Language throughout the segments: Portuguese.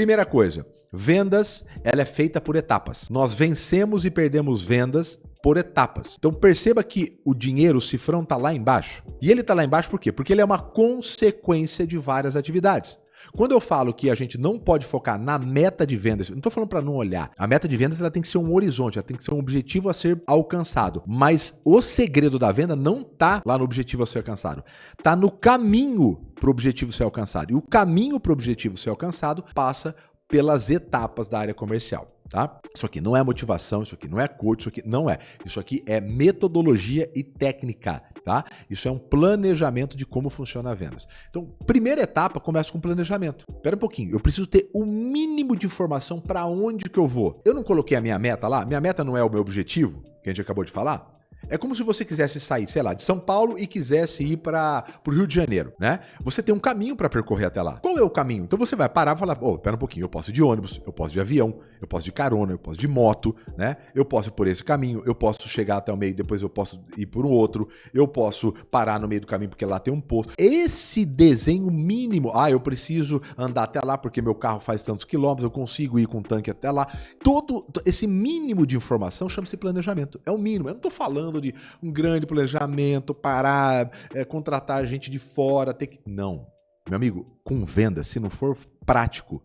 Primeira coisa, vendas, ela é feita por etapas. Nós vencemos e perdemos vendas por etapas. Então perceba que o dinheiro, o cifrão tá lá embaixo. E ele tá lá embaixo por quê? Porque ele é uma consequência de várias atividades. Quando eu falo que a gente não pode focar na meta de vendas, não estou falando para não olhar. A meta de vendas ela tem que ser um horizonte, ela tem que ser um objetivo a ser alcançado. Mas o segredo da venda não tá lá no objetivo a ser alcançado. Tá no caminho para o objetivo ser alcançado. E o caminho para o objetivo ser alcançado passa pelas etapas da área comercial. Tá? Isso aqui não é motivação, isso aqui não é coach, isso aqui não é. Isso aqui é metodologia e técnica, tá? Isso é um planejamento de como funciona a vendas. Então, primeira etapa começa com planejamento. Espera um pouquinho, eu preciso ter o mínimo de informação para onde que eu vou. Eu não coloquei a minha meta lá? Minha meta não é o meu objetivo, que a gente acabou de falar? É como se você quisesse sair, sei lá, de São Paulo e quisesse ir para o Rio de Janeiro, né? Você tem um caminho para percorrer até lá. Qual é o caminho? Então você vai parar e falar, pera um pouquinho, eu posso ir de ônibus, eu posso ir de avião, eu posso ir de carona, eu posso ir de moto, né? Eu posso ir por esse caminho, eu posso chegar até o meio, depois eu posso ir por um outro, eu posso parar no meio do caminho porque lá tem um posto. Esse desenho mínimo, eu preciso andar até lá porque meu carro faz tantos quilômetros, eu consigo ir com um tanque até lá. Todo esse mínimo de informação chama-se planejamento. É o mínimo. Eu não estou falando de um grande planejamento, parar, contratar gente de fora, ter que... Não. Meu amigo, com venda, se não for prático,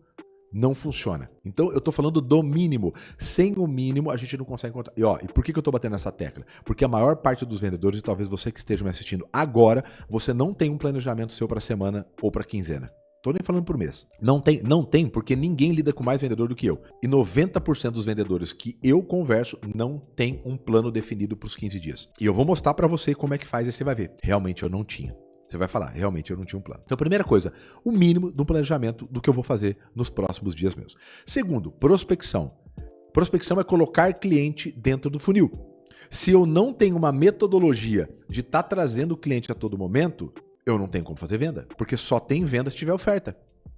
não funciona. Então, eu tô falando do mínimo. Sem o mínimo, a gente não consegue encontrar. E por que eu tô batendo nessa tecla? Porque a maior parte dos vendedores, e talvez você que esteja me assistindo agora, você não tem um planejamento seu para semana ou para quinzena. Tô nem falando por mês. Não tem, porque ninguém lida com mais vendedor do que eu. E 90% dos vendedores que eu converso não tem um plano definido para os 15 dias. E eu vou mostrar para você como é que faz e você vai ver. Realmente eu não tinha. Você vai falar, realmente eu não tinha um plano. Então, primeira coisa, o mínimo do planejamento do que eu vou fazer nos próximos dias meus. Segundo, prospecção. Prospecção é colocar cliente dentro do funil. Se eu não tenho uma metodologia de estar trazendo o cliente a todo momento, eu não tenho como fazer venda, porque só tem venda se tiver oferta.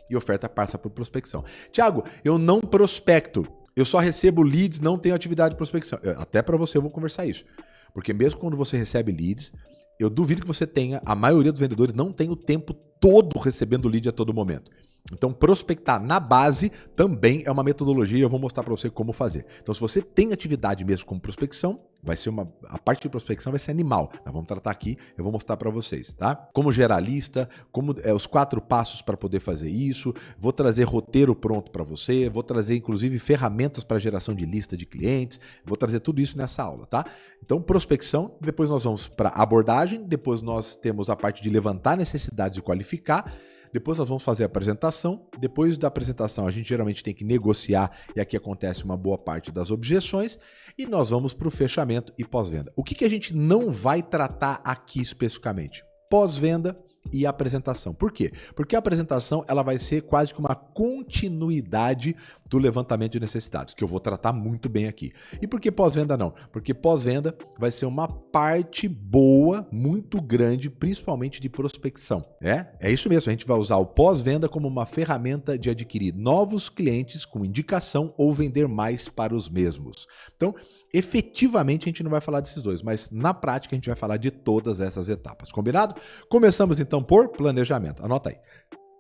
E oferta passa por prospecção. Tiago, eu não prospecto, eu só recebo leads, não tenho atividade de prospecção. Até para você eu vou conversar isso. Porque mesmo quando você recebe leads, eu duvido que você tenha, a maioria dos vendedores não tem o tempo todo recebendo lead a todo momento. Então, prospectar na base também é uma metodologia e eu vou mostrar para você como fazer. Então, se você tem atividade mesmo como prospecção, vai ser a parte de prospecção vai ser animal. Nós vamos tratar aqui, eu vou mostrar para vocês, tá? Como gerar lista, como os 4 passos para poder fazer isso, vou trazer roteiro pronto para você, vou trazer inclusive ferramentas para geração de lista de clientes, vou trazer tudo isso nessa aula, tá? Então, prospecção, depois nós vamos para abordagem, depois nós temos a parte de levantar necessidades e qualificar. Depois nós vamos fazer a apresentação. Depois da apresentação, a gente geralmente tem que negociar e aqui acontece uma boa parte das objeções. E nós vamos para o fechamento e pós-venda. O que a gente não vai tratar aqui especificamente? Pós-venda e apresentação. Por quê? Porque a apresentação ela vai ser quase que uma continuidade do levantamento de necessidades, que eu vou tratar muito bem aqui. E por que pós-venda não? Porque pós-venda vai ser uma parte boa, muito grande, principalmente de prospecção. É isso mesmo, a gente vai usar o pós-venda como uma ferramenta de adquirir novos clientes com indicação ou vender mais para os mesmos. Então, efetivamente a gente não vai falar desses dois, mas na prática a gente vai falar de todas essas etapas, combinado? Começamos então por planejamento, anota aí.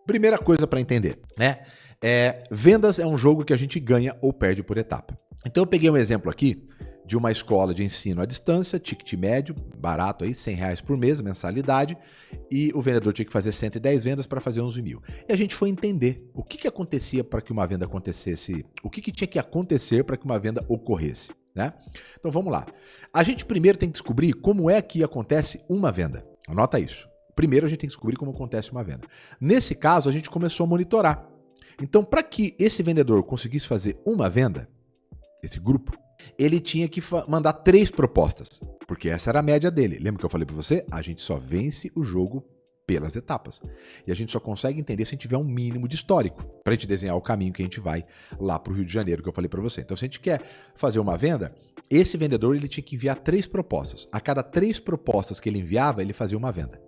Primeira coisa para entender, né? Vendas é um jogo que a gente ganha ou perde por etapa. Então eu peguei um exemplo aqui de uma escola de ensino à distância, ticket médio, barato aí, R$100 por mês, mensalidade, e o vendedor tinha que fazer 110 vendas para fazer 11 mil. E a gente foi entender o que acontecia para que uma venda acontecesse, o que tinha que acontecer para que uma venda ocorresse, né? Então vamos lá. A gente primeiro tem que descobrir como é que acontece uma venda. Anota isso. Primeiro a gente tem que descobrir como acontece uma venda. Nesse caso, a gente começou a monitorar. Então, para que esse vendedor conseguisse fazer uma venda, esse grupo, ele tinha que mandar 3 propostas, porque essa era a média dele. Lembra que eu falei para você? A gente só vence o jogo pelas etapas. E a gente só consegue entender se a gente tiver um mínimo de histórico, para a gente desenhar o caminho que a gente vai lá para o Rio de Janeiro, que eu falei para você. Então, se a gente quer fazer uma venda, esse vendedor ele tinha que enviar 3 propostas. A cada 3 propostas que ele enviava, ele fazia uma venda.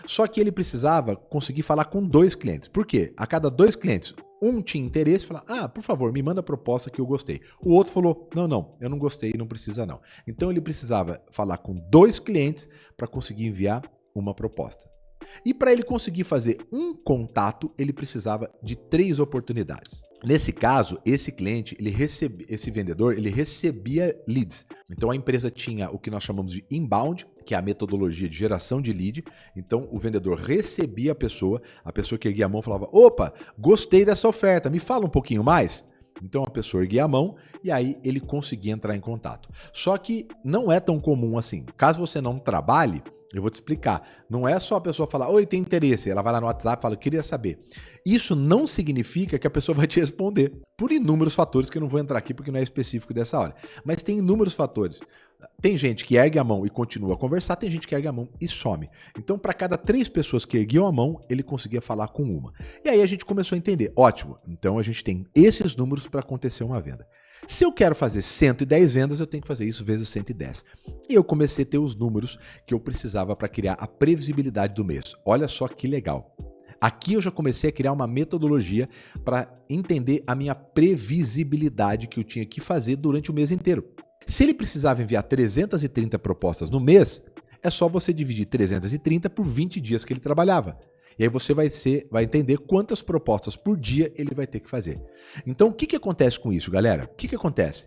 Só que ele precisava conseguir falar com 2 clientes. Por quê? A cada 2 clientes, um tinha interesse e falava, por favor, me manda a proposta que eu gostei. O outro falou, não, eu não gostei, não precisa não. Então ele precisava falar com 2 clientes para conseguir enviar uma proposta. E para ele conseguir fazer um contato, ele precisava de 3 oportunidades. Nesse caso, esse cliente, esse vendedor, ele recebia leads. Então a empresa tinha o que nós chamamos de inbound, que é a metodologia de geração de lead. Então o vendedor recebia a pessoa que erguia a mão falava: opa, gostei dessa oferta, me fala um pouquinho mais. Então a pessoa erguia a mão e aí ele conseguia entrar em contato. Só que não é tão comum assim. Caso você não trabalhe, eu vou te explicar. Não é só a pessoa falar: oi, tem interesse. Ela vai lá no WhatsApp e fala: queria saber. Isso não significa que a pessoa vai te responder. Por inúmeros fatores que eu não vou entrar aqui porque não é específico dessa hora. Mas tem inúmeros fatores. Tem gente que ergue a mão e continua a conversar, tem gente que ergue a mão e some. Então, para cada 3 pessoas que erguiam a mão, ele conseguia falar com uma. E aí a gente começou a entender. Ótimo, então a gente tem esses números para acontecer uma venda. Se eu quero fazer 110 vendas, eu tenho que fazer isso vezes 110. E eu comecei a ter os números que eu precisava para criar a previsibilidade do mês. Olha só que legal. Aqui eu já comecei a criar uma metodologia para entender a minha previsibilidade que eu tinha que fazer durante o mês inteiro. Se ele precisava enviar 330 propostas no mês, é só você dividir 330 por 20 dias que ele trabalhava. E aí você vai entender quantas propostas por dia ele vai ter que fazer. Então, o que acontece com isso, galera? O que acontece?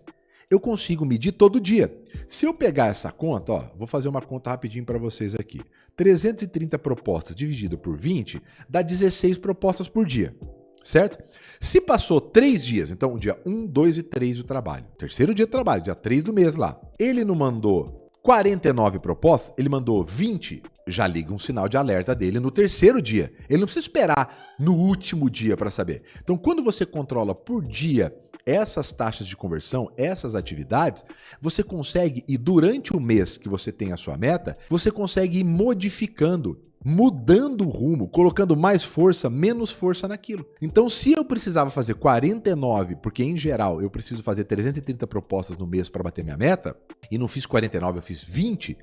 Eu consigo medir todo dia. Se eu pegar essa conta, ó, vou fazer uma conta rapidinho para vocês aqui. 330 propostas dividido por 20 dá 16 propostas por dia, certo? Se passou 3 dias, então dia 1, 2 e 3 do trabalho, terceiro dia de trabalho, dia 3 do mês lá, ele não mandou 49 propostas, ele mandou 20, já liga um sinal de alerta dele no terceiro dia. Ele não precisa esperar no último dia para saber. Então, quando você controla por dia essas taxas de conversão, essas atividades, você consegue, e durante o mês que você tem a sua meta, você consegue ir modificando, mudando o rumo, colocando mais força, menos força naquilo. Então, se eu precisava fazer 49, porque em geral eu preciso fazer 330 propostas no mês para bater minha meta, e não fiz 49, eu fiz 20,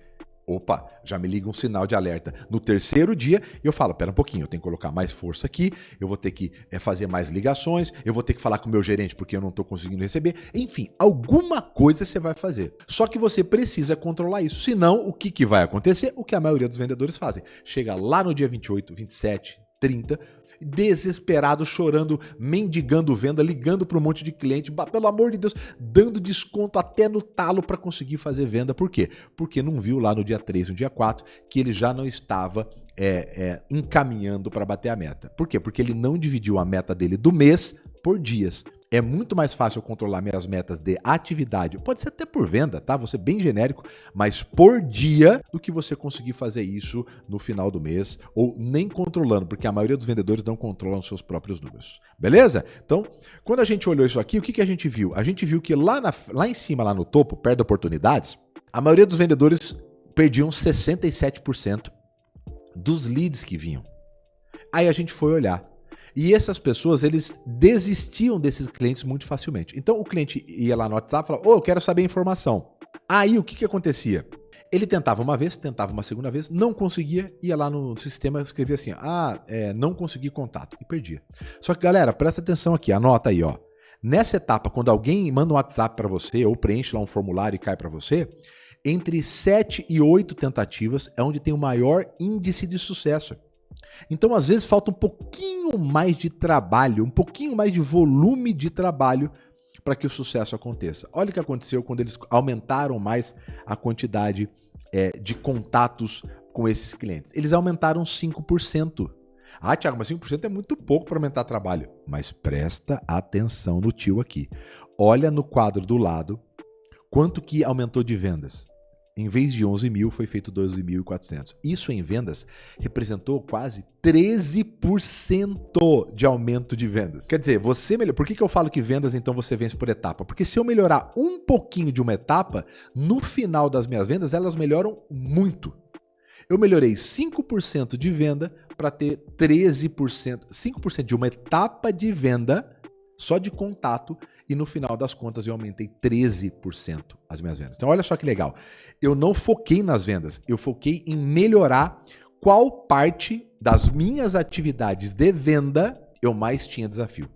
opa, já me liga um sinal de alerta no terceiro dia e eu falo: pera um pouquinho, eu tenho que colocar mais força aqui, eu vou ter que fazer mais ligações, eu vou ter que falar com o meu gerente porque eu não estou conseguindo receber. Enfim, alguma coisa você vai fazer. Só que você precisa controlar isso. Senão, o que vai acontecer? O que a maioria dos vendedores fazem. Chega lá no dia 28, 27, 30... desesperado, chorando, mendigando venda, ligando para um monte de cliente, pelo amor de Deus, dando desconto até no talo para conseguir fazer venda. Por quê? Porque não viu lá no dia 3, no dia 4, que ele já não estava encaminhando para bater a meta. Por quê? Porque ele não dividiu a meta dele do mês por dias. É muito mais fácil eu controlar minhas metas de atividade, pode ser até por venda, tá? Vou ser bem genérico, mas por dia, do que você conseguir fazer isso no final do mês, ou nem controlando, porque a maioria dos vendedores não controlam seus próprios números. Beleza? Então, quando a gente olhou isso aqui, o que a gente viu? A gente viu que lá em cima, lá no topo, perto de oportunidades, a maioria dos vendedores perdiam 67% dos leads que vinham. Aí a gente foi olhar. E essas pessoas, eles desistiam desses clientes muito facilmente. Então o cliente ia lá no WhatsApp e falava: eu quero saber a informação. Aí o que acontecia? Ele tentava uma vez, tentava uma segunda vez, não conseguia, ia lá no sistema e escrevia assim: não consegui contato, e perdia. Só que, galera, presta atenção aqui, anota aí, ó. Nessa etapa, quando alguém manda um WhatsApp para você ou preenche lá um formulário e cai para você, entre 7 e 8 tentativas é onde tem o maior índice de sucesso. Então, às vezes, falta um pouquinho mais de trabalho, um pouquinho mais de volume de trabalho para que o sucesso aconteça. Olha o que aconteceu quando eles aumentaram mais a quantidade de contatos com esses clientes. Eles aumentaram 5%. Ah, Thiago, mas 5% é muito pouco para aumentar trabalho. Mas presta atenção no tio aqui. Olha no quadro do lado quanto que aumentou de vendas. Em vez de 11 mil, foi feito 12.400. Isso em vendas representou quase 13% de aumento de vendas. Quer dizer, você melhor. Por que eu falo que vendas, então, você vence por etapa? Porque se eu melhorar um pouquinho de uma etapa, no final das minhas vendas, elas melhoram muito. Eu melhorei 5% de venda para ter 13%. 5% de uma etapa de venda só de contato, e no final das contas eu aumentei 13% as minhas vendas. Então olha só que legal, eu não foquei nas vendas, eu foquei em melhorar qual parte das minhas atividades de venda eu mais tinha desafio.